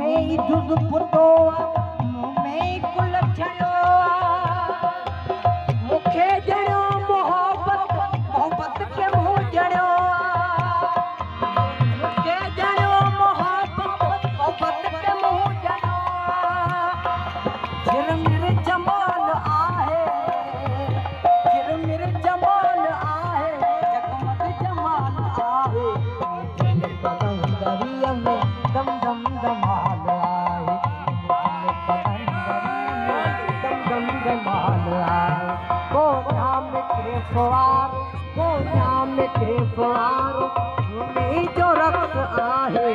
में दूध पुतो मुंह में कुल छड़ो मुखे जड़ो मोहब्बत मोहब्बत के मुंह जड़ो मुखे जड़ो मोहब्बत मोहब्बत के मुंह जड़ो चिर मेरे जमाल आहे चिर मेरे जमाल आहे जगमग जमाल आहे दरिया में दम दम दमाल आए दम दम दमाल आए को नाम के सवार को नाम के सवार में जो रक्त आहे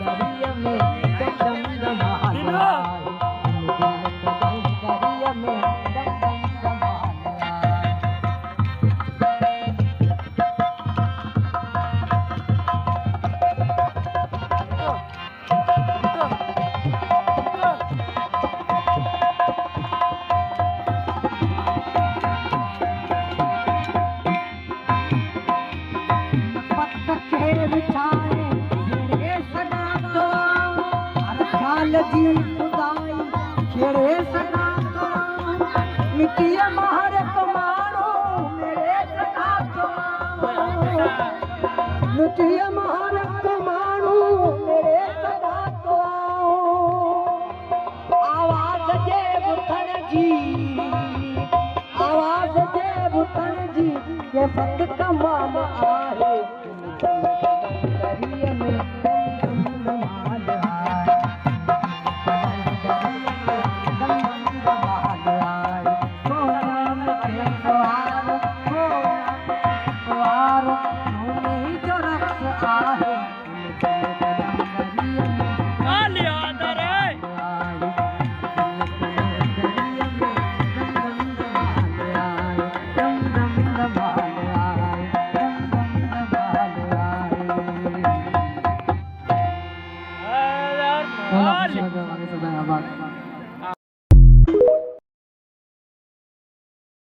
दरिया में दम दम दमाल आए दरिया में दम दम दमाल जी खुदाई खेड़े सदा तो मिट्टिया महर कमानो मेरे सदा तो मिट्टिया महर कमानो मेरे सदा तो आवाज जे बुठन जी आवाज जे बुठन जी ये फत कमाल आहे दरिया में Bye.